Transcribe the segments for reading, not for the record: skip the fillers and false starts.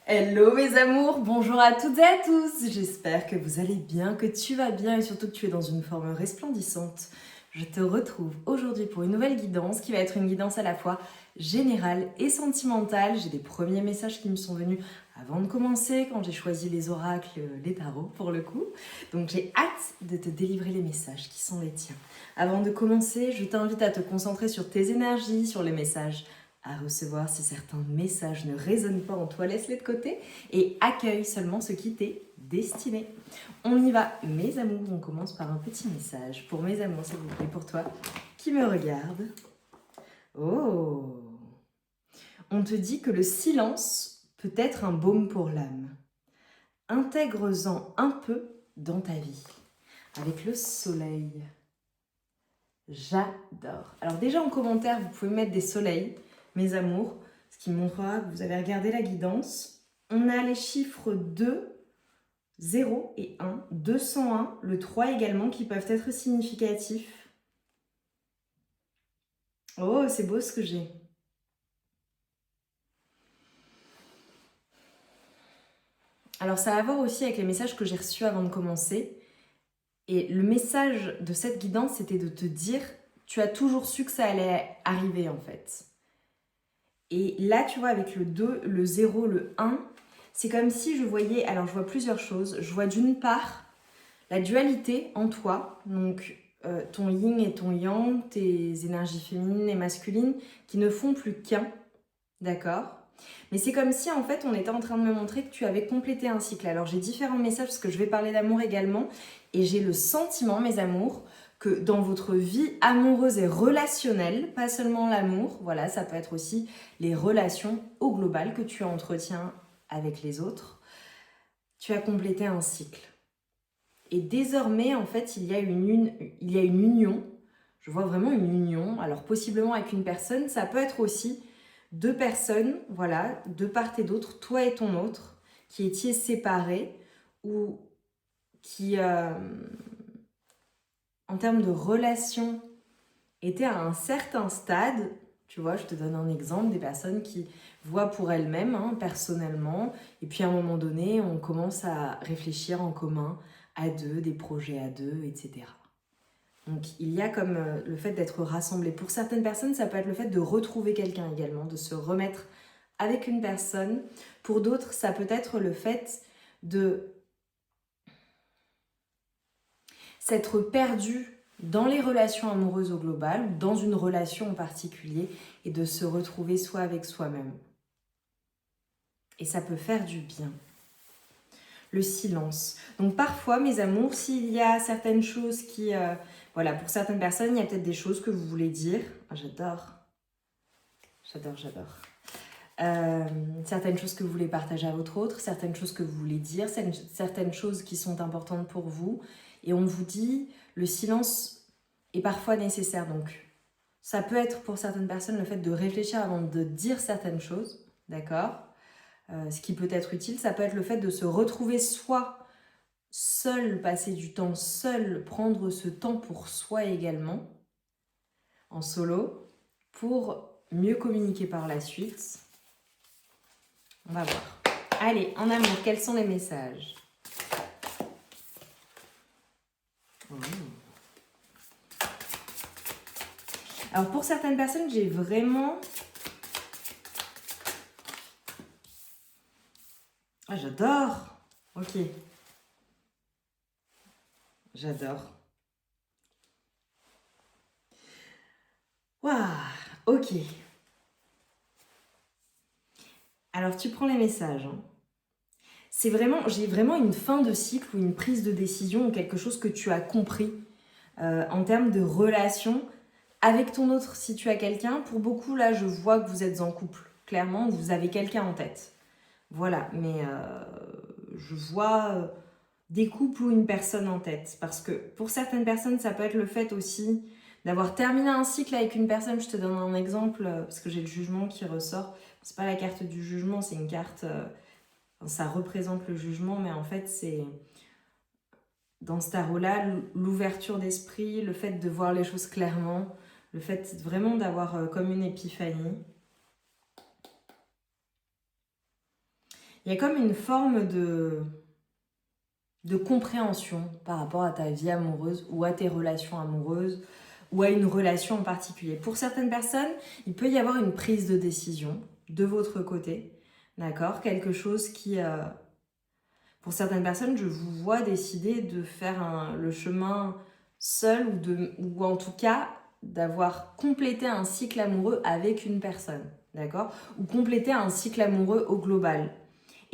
Hello mes amours, bonjour à toutes et à tous. J'espère que vous allez bien, que tu vas bien et surtout que tu es dans une forme resplendissante. Je te retrouve aujourd'hui pour une nouvelle guidance qui va être une guidance à la fois générale et sentimentale. J'ai des premiers messages qui me sont venus avant de commencer, quand j'ai choisi les oracles, les tarots pour le coup. Donc j'ai hâte de te délivrer les messages qui sont les tiens. Avant de commencer, je t'invite à te concentrer sur tes énergies, sur les messages à recevoir. Si certains messages ne résonnent pas en toi, laisse-les de côté et accueille seulement ce qui t'est destiné. On y va, mes amours, on commence par un petit message. Pour mes amours, s'il vous plaît, pour toi qui me regarde. Oh! On te dit que le silence peut être un baume pour l'âme. Intègre-en un peu dans ta vie. Avec le soleil. J'adore. Alors déjà en commentaire, vous pouvez mettre des soleils, mes amours, ce qui montrera que vous avez regardé la guidance. On a les chiffres 2, 0 et 1, 201, le 3 également, qui peuvent être significatifs. Oh, c'est beau ce que j'ai. Alors ça a à voir aussi avec les messages que j'ai reçus avant de commencer. Et le message de cette guidance, c'était de te dire, tu as toujours su que ça allait arriver en fait. Et là, tu vois, avec le 2, le 0, le 1, c'est comme si je voyais, alors je vois plusieurs choses. Je vois d'une part la dualité en toi, donc ton yin et ton yang, tes énergies féminines et masculines qui ne font plus qu'un, d'accord ? Mais c'est comme si en fait on était en train de me montrer que tu avais complété un cycle. Alors j'ai différents messages parce que je vais parler d'amour également et j'ai le sentiment, mes amours, que dans votre vie amoureuse et relationnelle, pas seulement l'amour, voilà, ça peut être aussi les relations au global que tu entretiens avec les autres, tu as complété un cycle. Et désormais, en fait, il y a une union, je vois vraiment une union, alors possiblement avec une personne, ça peut être aussi deux personnes, voilà, de part et d'autre, toi et ton autre, qui étiez séparés ou qui, en termes de relation, étaient à un certain stade. Tu vois, je te donne un exemple, des personnes qui voient pour elles-mêmes, personnellement, et puis à un moment donné, on commence à réfléchir en commun, à deux, des projets à deux, etc. Donc il y a comme le fait d'être rassemblé. Pour certaines personnes, ça peut être le fait de retrouver quelqu'un également, de se remettre avec une personne. Pour d'autres, ça peut être le fait de s'être perdu dans les relations amoureuses au global, ou dans une relation en particulier, et de se retrouver soi avec soi-même. Et ça peut faire du bien. Le silence. Donc parfois, mes amours, s'il y a certaines choses qui... voilà, pour certaines personnes, il y a peut-être des choses que vous voulez dire. Oh, j'adore. Certaines choses que vous voulez partager à votre autre, certaines choses que vous voulez dire, certaines choses qui sont importantes pour vous. Et on vous dit, le silence est parfois nécessaire. Donc, ça peut être pour certaines personnes le fait de réfléchir avant de dire certaines choses, d'accord ? Ce qui peut être utile, ça peut être le fait de se retrouver soi, seul, passer du temps seul, prendre ce temps pour soi également, en solo, pour mieux communiquer par la suite. On va voir. Allez, en amour, quels sont les messages ? Alors pour certaines personnes, j'ai vraiment... Ah, j'adore. Ok. J'adore. Waouh. Ok. Alors tu prends les messages. C'est vraiment, j'ai vraiment une fin de cycle ou une prise de décision ou quelque chose que tu as compris en termes de relation avec ton autre. Si tu as quelqu'un, pour beaucoup là, je vois que vous êtes en couple. Clairement, vous avez quelqu'un en tête. Voilà, mais je vois des couples ou une personne en tête. Parce que pour certaines personnes, ça peut être le fait aussi d'avoir terminé un cycle avec une personne. Je te donne un exemple, parce que j'ai le jugement qui ressort. C'est pas la carte du jugement, c'est une carte... ça représente le jugement, mais en fait, c'est... Dans ce tarot-là, l'ouverture d'esprit, le fait de voir les choses clairement, le fait vraiment d'avoir comme une épiphanie. il y a comme une forme de compréhension par rapport à ta vie amoureuse ou à tes relations amoureuses ou à une relation en particulier. Pour certaines personnes, il peut y avoir une prise de décision de votre côté, d'accord? Quelque chose qui... pour certaines personnes, je vous vois décider de faire le chemin seul ou en tout cas d'avoir complété un cycle amoureux avec une personne, d'accord? Ou compléter un cycle amoureux au global.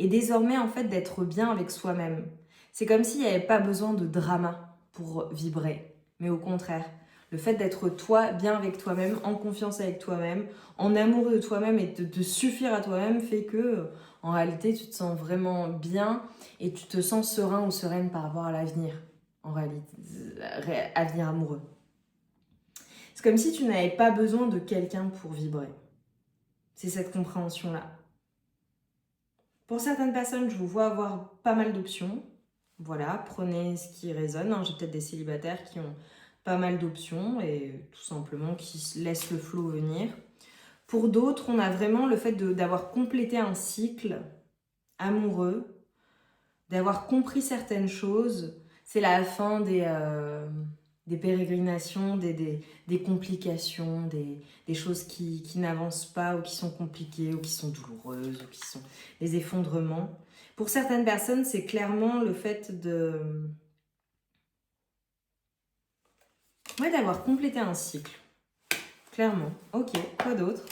Et désormais, en fait, d'être bien avec soi-même. C'est comme s'il n'y avait pas besoin de drama pour vibrer, mais au contraire. Le fait d'être toi, bien avec toi-même, en confiance avec toi-même, en amour de toi-même et de te suffire à toi-même fait que, en réalité, tu te sens vraiment bien et tu te sens serein ou sereine par rapport à l'avenir, en réalité, avenir amoureux. C'est comme si tu n'avais pas besoin de quelqu'un pour vibrer. C'est cette compréhension-là. Pour certaines personnes, je vous vois avoir pas mal d'options. Voilà, prenez ce qui résonne. Hein. J'ai peut-être des célibataires qui ont pas mal d'options et tout simplement qui laissent le flow venir. Pour d'autres, on a vraiment le fait d'avoir complété un cycle amoureux, d'avoir compris certaines choses. C'est la fin des pérégrinations, des complications, des choses qui n'avancent pas ou qui sont compliquées ou qui sont douloureuses ou qui sont des effondrements. Pour certaines personnes, c'est clairement le fait d'avoir complété un cycle. Clairement. Ok, quoi d'autre?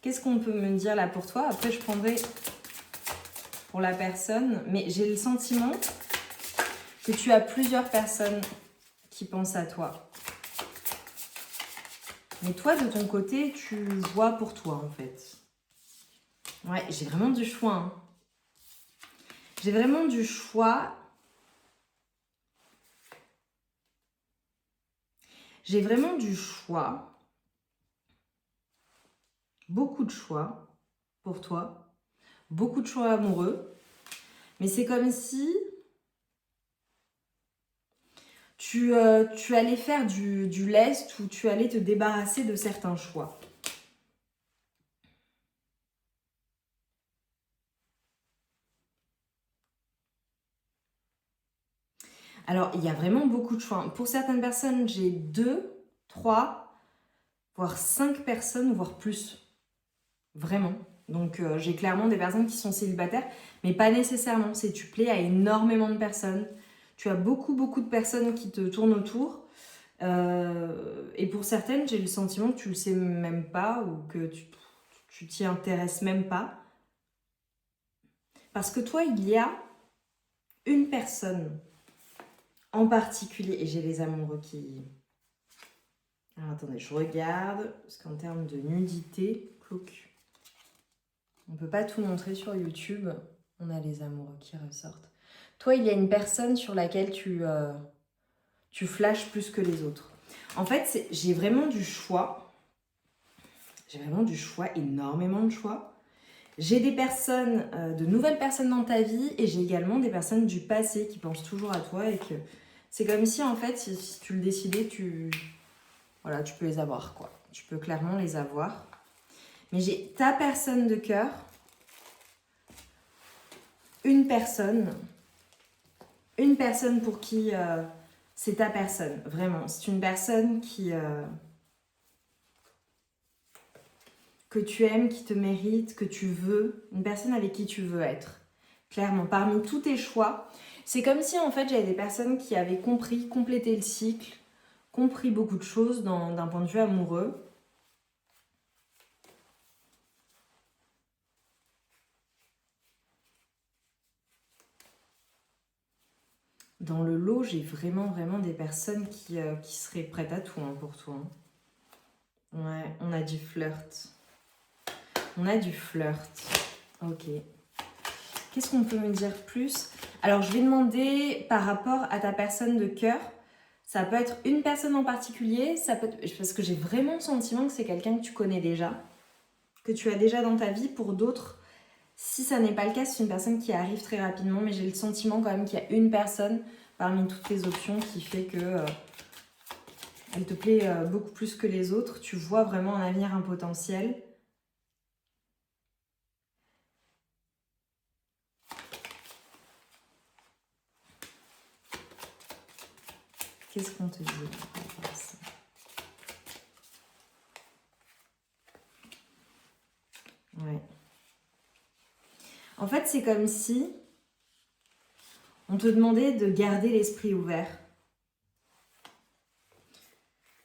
Qu'est-ce qu'on peut me dire là pour toi? Après, je prendrai pour la personne, mais j'ai le sentiment que tu as plusieurs personnes qui pensent à toi. Mais toi, de ton côté, tu vois pour toi, en fait. Ouais, j'ai vraiment du choix. Hein. J'ai vraiment du choix. J'ai vraiment du choix. Beaucoup de choix pour toi. Beaucoup de choix amoureux. Mais c'est comme si tu allais faire du lest ou tu allais te débarrasser de certains choix. Alors, il y a vraiment beaucoup de choix. Pour certaines personnes, j'ai 2, 3, voire 5 personnes, voire plus. Vraiment. Donc, j'ai clairement des personnes qui sont célibataires, mais pas nécessairement. C'est tu plais à énormément de personnes. Tu as beaucoup, beaucoup de personnes qui te tournent autour. Et pour certaines, j'ai le sentiment que tu le sais même pas ou que tu t'y intéresses même pas. Parce que toi, il y a une personne en particulier, et j'ai les amoureux qui... Alors attendez, je regarde, parce qu'en termes de nudité, cloque. On ne peut pas tout montrer sur YouTube. On a les amoureux qui ressortent. Toi, il y a une personne sur laquelle tu flashes plus que les autres. En fait, j'ai vraiment du choix. J'ai vraiment du choix, énormément de choix. J'ai des personnes, de nouvelles personnes dans ta vie et j'ai également des personnes du passé qui pensent toujours à toi et que c'est comme si en fait, si tu le décidais, voilà, tu peux les avoir quoi. Tu peux clairement les avoir. Mais j'ai ta personne de cœur, une personne pour qui c'est ta personne, vraiment. C'est une personne que tu aimes, qui te mérite, que tu veux, une personne avec qui tu veux être. Clairement, parmi tous tes choix, c'est comme si en fait j'avais des personnes qui avaient compris, complété le cycle, compris beaucoup de choses d'un point de vue amoureux. Dans le lot, j'ai vraiment des personnes qui seraient prêtes à tout hein, pour toi. Hein. Ouais, on a du flirt. On a du flirt. Ok. Qu'est-ce qu'on peut me dire plus? Alors, je vais demander par rapport à ta personne de cœur. Ça peut être une personne en particulier, ça peut être, parce que j'ai vraiment le sentiment que c'est quelqu'un que tu connais déjà, que tu as déjà dans ta vie. Pour d'autres, si ça n'est pas le cas, c'est une personne qui arrive très rapidement, mais j'ai le sentiment quand même qu'il y a une personne parmi toutes tes options qui fait que elle te plaît beaucoup plus que les autres. Tu vois vraiment un avenir, un potentiel. Qu'est-ce qu'on te dit par rapport à ça? Ouais. En fait, c'est comme si on te demandait de garder l'esprit ouvert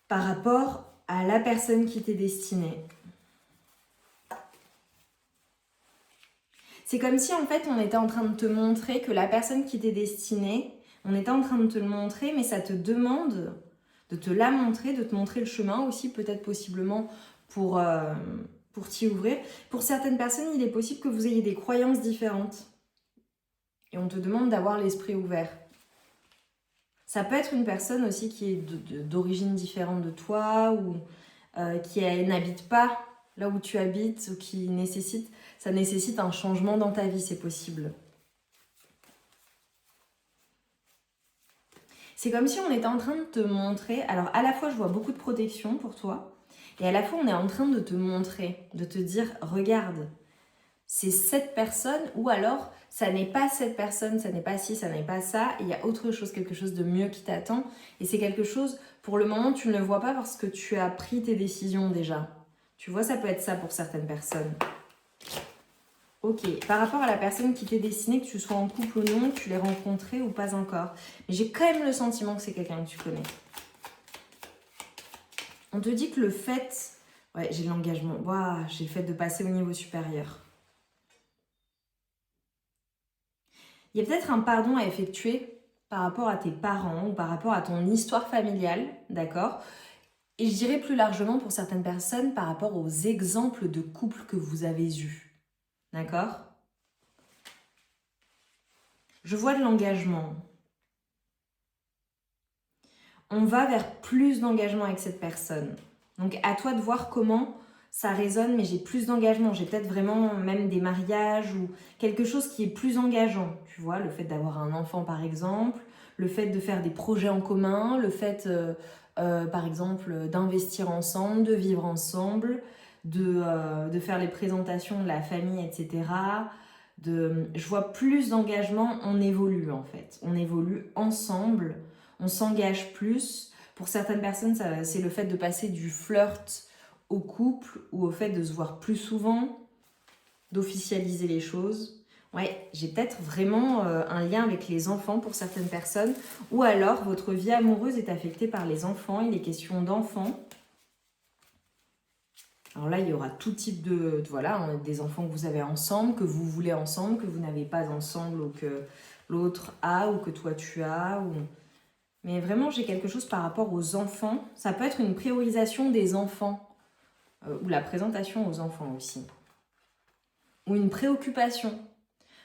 par rapport à la personne qui t'est destinée. C'est comme si en fait on était en train de te montrer que la personne qui t'est destinée, on était en train de te le montrer, mais ça te demande de te la montrer, de te montrer le chemin aussi, peut-être possiblement pour t'y ouvrir. Pour certaines personnes, il est possible que vous ayez des croyances différentes. Et on te demande d'avoir l'esprit ouvert. Ça peut être une personne aussi qui est d'origine différente de toi ou qui n'habite pas là où tu habites ou qui ça nécessite un changement dans ta vie, c'est possible. C'est comme si on était en train de te montrer, alors à la fois je vois beaucoup de protection pour toi et à la fois on est en train de te montrer, de te dire regarde, c'est cette personne ou alors ça n'est pas cette personne, ça n'est pas ci, ça n'est pas ça, il y a autre chose, quelque chose de mieux qui t'attend et c'est quelque chose, pour le moment tu ne le vois pas parce que tu as pris tes décisions déjà. Tu vois, ça peut être ça pour certaines personnes. Ok, par rapport à la personne qui t'est destinée, que tu sois en couple ou non, que tu l'aies rencontrée ou pas encore, mais j'ai quand même le sentiment que c'est quelqu'un que tu connais. On te dit que le fait, ouais, j'ai l'engagement, waouh, j'ai le fait de passer au niveau supérieur. Il y a peut-être un pardon à effectuer par rapport à tes parents ou par rapport à ton histoire familiale, d'accord? Et je dirais plus largement pour certaines personnes par rapport aux exemples de couples que vous avez eus, d'accord? Je vois de l'engagement. On va vers plus d'engagement avec cette personne. Donc à toi de voir comment ça résonne, mais j'ai plus d'engagement. J'ai peut-être vraiment même des mariages ou quelque chose qui est plus engageant. Tu vois, le fait d'avoir un enfant par exemple, le fait de faire des projets en commun, le fait par exemple d'investir ensemble, de vivre ensemble, de faire les présentations de la famille, etc. Je vois plus d'engagement, on évolue en fait. On évolue ensemble, on s'engage plus. Pour certaines personnes, c'est le fait de passer du flirt au couple ou au fait de se voir plus souvent, d'officialiser les choses. Ouais, j'ai peut-être vraiment un lien avec les enfants pour certaines personnes. Ou alors, votre vie amoureuse est affectée par les enfants, il est question d'enfants. Alors là, il y aura tout type voilà, des enfants que vous avez ensemble, que vous voulez ensemble, que vous n'avez pas ensemble ou que l'autre a ou que toi tu as. Mais vraiment, j'ai quelque chose par rapport aux enfants. Ça peut être une priorisation des enfants ou la présentation aux enfants aussi. Ou une préoccupation.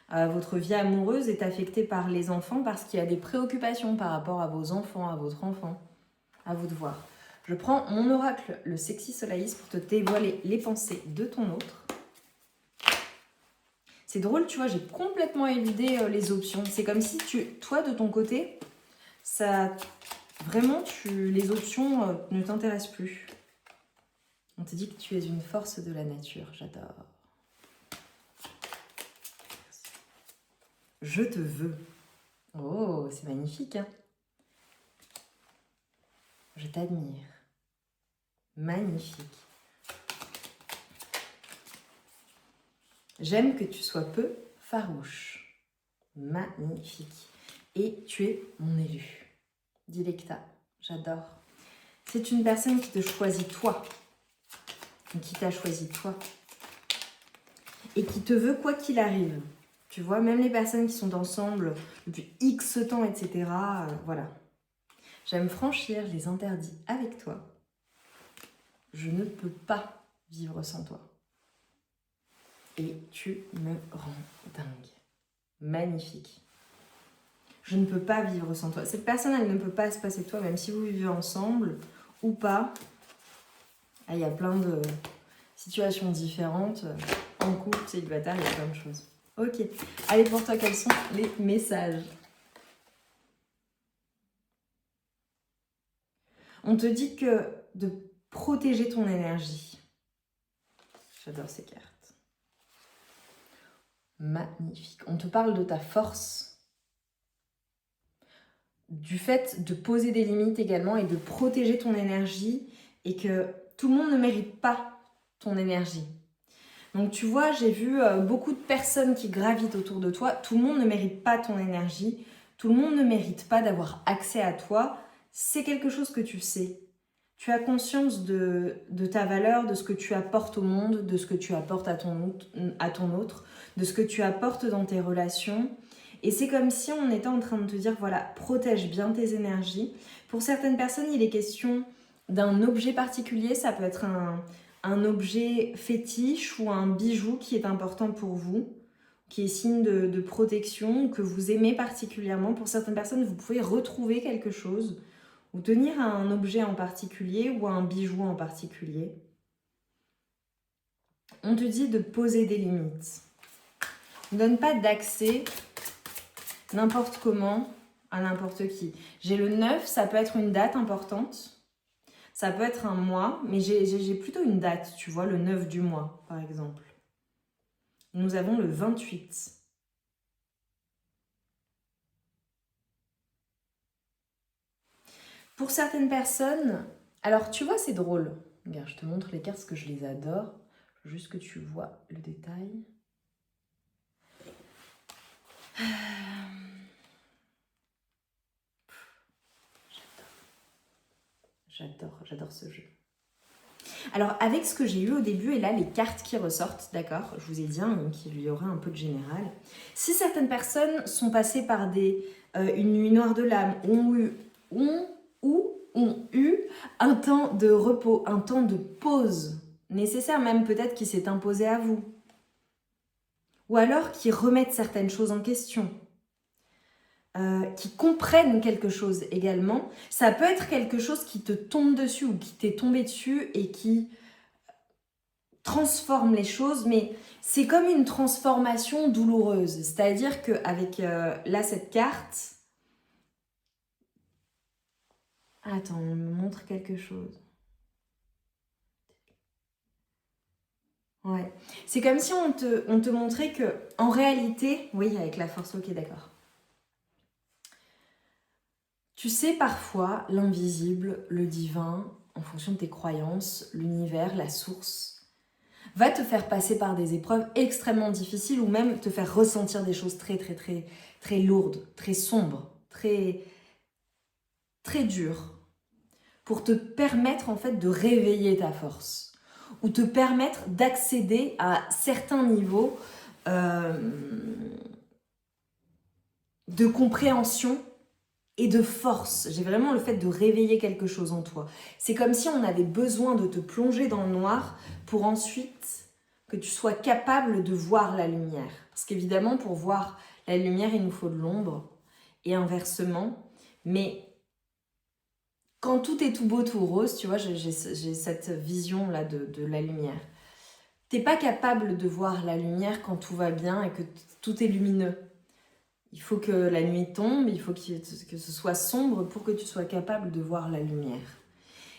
Votre vie amoureuse est affectée par les enfants parce qu'il y a des préoccupations par rapport à vos enfants, à votre enfant. À vous de voir. Je prends mon oracle, le Sexy Solaïs, pour te dévoiler les pensées de ton autre. C'est drôle, tu vois, j'ai complètement éludé les options. C'est comme si toi, de ton côté, vraiment, les options ne t'intéressent plus. On te dit que tu es une force de la nature, j'adore. Je te veux. Oh, c'est magnifique, hein? Je t'admire. Magnifique. J'aime que tu sois peu farouche. Magnifique. Et tu es mon élu. Dilecta, j'adore. C'est une personne qui te choisit toi. Qui t'a choisi toi. Et qui te veut quoi qu'il arrive. Tu vois, même les personnes qui sont ensemble depuis X temps, etc. Voilà. J'aime franchir les interdits avec toi. Je ne peux pas vivre sans toi. Et tu me rends dingue. Magnifique. Je ne peux pas vivre sans toi. Cette personne, elle ne peut pas se passer de toi, même si vous vivez ensemble ou pas. Ah, il y a plein de situations différentes. En couple, célibataire, il y a plein de choses. Ok. Allez, pour toi, quels sont les messages? On te dit que de protéger ton énergie. J'adore ces cartes. Magnifique. On te parle de ta force. du fait de poser des limites également et de protéger ton énergie et que tout le monde ne mérite pas ton énergie. Donc tu vois, j'ai vu beaucoup de personnes qui gravitent autour de toi. Tout le monde ne mérite pas ton énergie. Tout le monde ne mérite pas d'avoir accès à toi. C'est quelque chose que tu sais. Tu as conscience de ta valeur, de ce que tu apportes au monde, de ce que tu apportes à ton autre, de ce que tu apportes dans tes relations. Et c'est comme si on était en train de te dire, voilà, protège bien tes énergies. Pour certaines personnes, il est question d'un objet particulier. Ça peut être un objet fétiche ou un bijou qui est important pour vous, qui est signe de protection, que vous aimez particulièrement. Pour certaines personnes, vous pouvez retrouver quelque chose ou tenir à un objet en particulier ou à un bijou en particulier. On te dit de poser des limites. Ne donne pas d'accès n'importe comment à n'importe qui. J'ai le 9, ça peut être une date importante. Ça peut être un mois, mais j'ai plutôt une date, tu vois, le 9 du mois, par exemple. Nous avons le 28. Pour certaines personnes, alors tu vois, c'est drôle. Regarde, je te montre les cartes parce que je les adore. Juste que tu vois le détail. J'adore ce jeu. Alors, avec ce que j'ai eu au début, et là, les cartes qui ressortent, d'accord, je vous ai dit qu'il y aurait un peu de général. Si certaines personnes sont passées par une nuit noire de l'âme, ont eu un temps de repos, un temps de pause nécessaire, même peut-être qui s'est imposé à vous. Ou alors qui remettent certaines choses en question. Qui comprennent quelque chose également. Ça peut être quelque chose qui te tombe dessus ou qui t'est tombé dessus et qui transforme les choses, mais c'est comme une transformation douloureuse. C'est-à-dire qu'avec là, cette carte... Attends, on me montre quelque chose. Ouais. C'est comme si on te montrait que, en réalité... Oui, avec la force, ok, d'accord. Tu sais parfois l'invisible, le divin, en fonction de tes croyances, l'univers, la source, va te faire passer par des épreuves extrêmement difficiles ou même te faire ressentir des choses très très très très lourdes, très sombres, très très dures pour te permettre en fait de réveiller ta force ou te permettre d'accéder à certains niveaux de compréhension et de force. J'ai vraiment le fait de réveiller quelque chose en toi. C'est comme si on avait besoin de te plonger dans le noir pour ensuite que tu sois capable de voir la lumière. Parce qu'évidemment, pour voir la lumière, il nous faut de l'ombre et inversement. Mais quand tout est tout beau, tout rose, tu vois, j'ai cette vision-là de la lumière. T'es pas capable de voir la lumière quand tout va bien et que tout est lumineux. Il faut que la nuit tombe, il faut que ce soit sombre pour que tu sois capable de voir la lumière.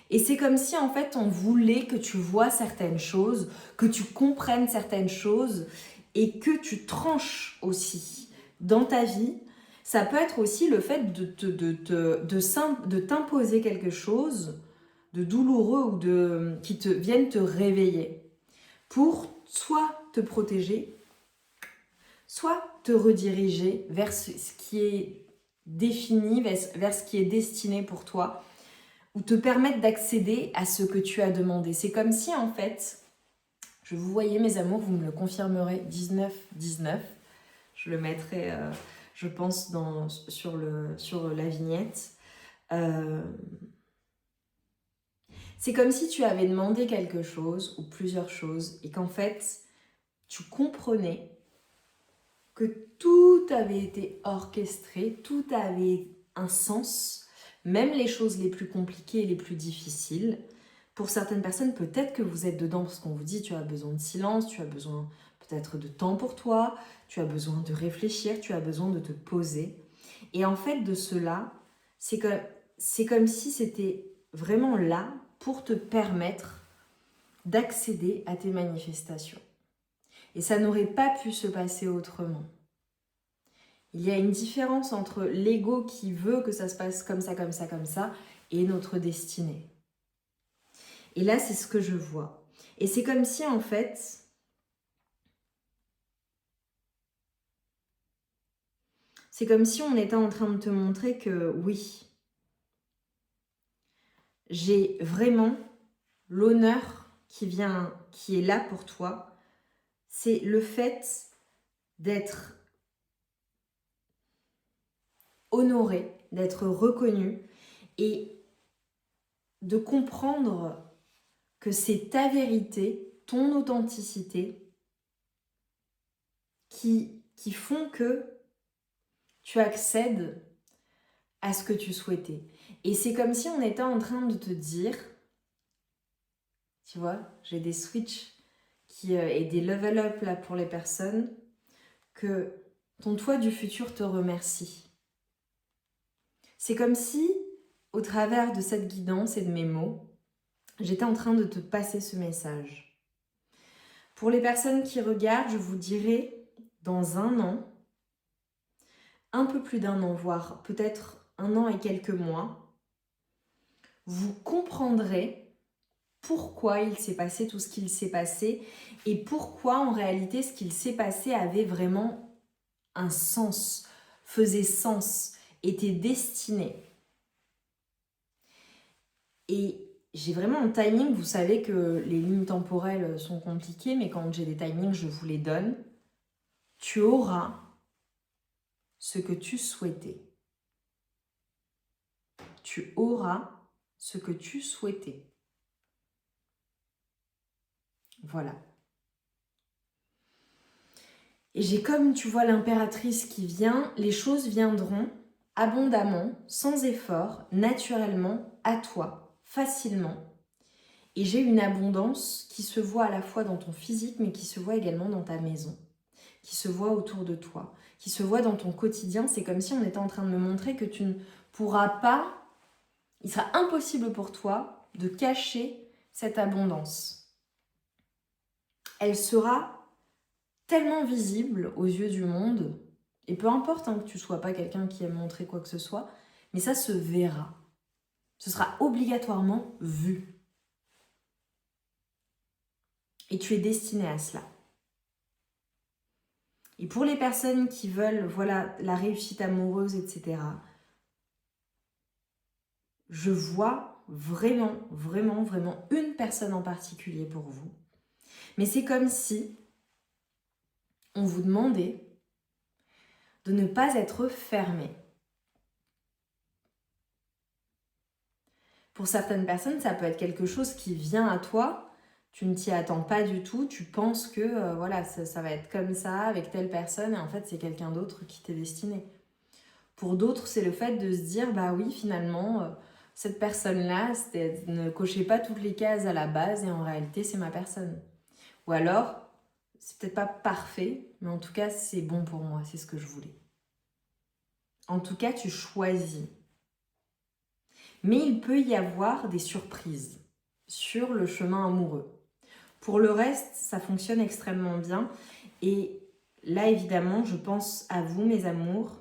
Et c'est comme si en fait on voulait que tu vois certaines choses, que tu comprennes certaines choses et que tu tranches aussi dans ta vie. Ça peut être aussi le fait de t'imposer quelque chose de douloureux ou qui vienne te réveiller pour soit te protéger, soit te rediriger vers ce qui est défini, vers ce qui est destiné pour toi, ou te permettre d'accéder à ce que tu as demandé. C'est comme si en fait, je vous voyais mes amours, vous me le confirmerez, 19-19, je le mettrai, je pense, sur la vignette. C'est comme si tu avais demandé quelque chose, ou plusieurs choses, et qu'en fait, tu comprenais que tout avait été orchestré, tout avait un sens, même les choses les plus compliquées et les plus difficiles. Pour certaines personnes, peut-être que vous êtes dedans parce qu'on vous dit tu as besoin de silence, tu as besoin peut-être de temps pour toi, tu as besoin de réfléchir, tu as besoin de te poser. Et en fait, de cela, c'est comme si c'était vraiment là pour te permettre d'accéder à tes manifestations. Et ça n'aurait pas pu se passer autrement. Il y a une différence entre l'ego qui veut que ça se passe comme ça, comme ça, comme ça, et notre destinée. Et là, c'est ce que je vois. Et c'est comme si, en fait, c'est comme si on était en train de te montrer que oui, j'ai vraiment l'honneur qui est là pour toi. C'est le fait d'être honoré, d'être reconnu et de comprendre que c'est ta vérité, ton authenticité qui font que tu accèdes à ce que tu souhaitais. Et c'est comme si on était en train de te dire, tu vois, j'ai des switches et des level up là pour les personnes, que ton toi du futur te remercie. C'est comme si, au travers de cette guidance et de mes mots, j'étais en train de te passer ce message. Pour les personnes qui regardent, je vous dirai, dans 1 an, un peu plus d'1 an, voire peut-être 1 an et quelques mois, vous comprendrez pourquoi il s'est passé tout ce qu'il s'est passé et pourquoi en réalité ce qu'il s'est passé avait vraiment un sens, faisait sens, était destiné. Et j'ai vraiment un timing, vous savez que les lignes temporelles sont compliquées, mais quand j'ai des timings, je vous les donne. Tu auras ce que tu souhaitais. Tu auras ce que tu souhaitais. Voilà. Et j'ai comme, tu vois, l'impératrice qui vient, les choses viendront abondamment, sans effort, naturellement, à toi, facilement. Et j'ai une abondance qui se voit à la fois dans ton physique, mais qui se voit également dans ta maison, qui se voit autour de toi, qui se voit dans ton quotidien. C'est comme si on était en train de me montrer que tu ne pourras pas, il sera impossible pour toi de cacher cette abondance. Elle sera tellement visible aux yeux du monde, et peu importe que tu ne sois pas quelqu'un qui aime montrer quoi que ce soit, mais ça se verra. Ce sera obligatoirement vu. Et tu es destiné à cela. Et pour les personnes qui veulent, voilà, la réussite amoureuse, etc., je vois vraiment, vraiment, vraiment une personne en particulier pour vous. Mais c'est comme si on vous demandait de ne pas être fermé. Pour certaines personnes, ça peut être quelque chose qui vient à toi, tu ne t'y attends pas du tout, tu penses que voilà, ça va être comme ça avec telle personne, et en fait c'est quelqu'un d'autre qui t'est destiné. Pour d'autres, c'est le fait de se dire, bah oui, finalement, cette personne-là ne cochait pas toutes les cases à la base, et en réalité c'est ma personne. Ou alors, c'est peut-être pas parfait, mais en tout cas c'est bon pour moi, c'est ce que je voulais. En tout cas, tu choisis. Mais il peut y avoir des surprises sur le chemin amoureux. Pour le reste, ça fonctionne extrêmement bien. Et là, évidemment, je pense à vous, mes amours.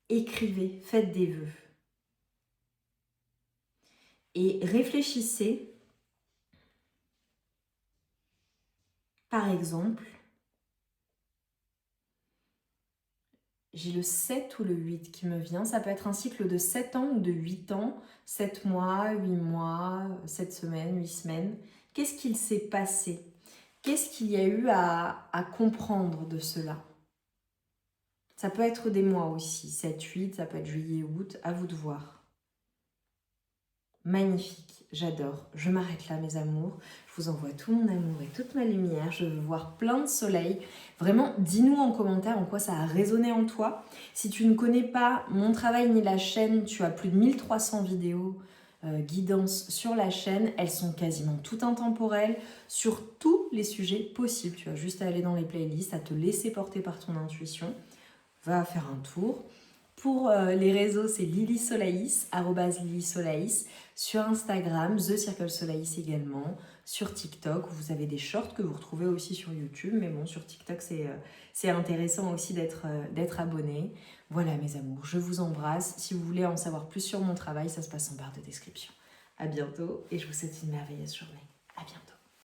Écrivez, faites des vœux. Et réfléchissez, par exemple, j'ai le 7 ou le 8 qui me vient. Ça peut être un cycle de 7 ans ou de 8 ans, 7 mois, 8 mois, 7 semaines, 8 semaines. Qu'est-ce qu'il s'est passé? Qu'est-ce qu'il y a eu à comprendre de cela? Ça peut être des mois aussi, 7, 8, ça peut être juillet, août, à vous de voir. Magnifique, j'adore. Je m'arrête là, mes amours. Je vous envoie tout mon amour et toute ma lumière. Je veux voir plein de soleil. Vraiment, dis-nous en commentaire en quoi ça a résonné en toi. Si tu ne connais pas mon travail ni la chaîne, tu as plus de 1300 vidéos guidance sur la chaîne. Elles sont quasiment toutes intemporelles sur tous les sujets possibles. Tu as juste à aller dans les playlists, à te laisser porter par ton intuition. Va faire un tour. Pour les réseaux, c'est Lily Solaïs, @Lily Solaïs. Sur Instagram, The Circle Solaïs également. sur TikTok. Vous avez des shorts que vous retrouvez aussi sur YouTube, mais bon, sur TikTok, c'est intéressant aussi d'être abonné. Voilà mes amours, je vous embrasse. Si vous voulez en savoir plus sur mon travail, ça se passe en barre de description. À bientôt et je vous souhaite une merveilleuse journée.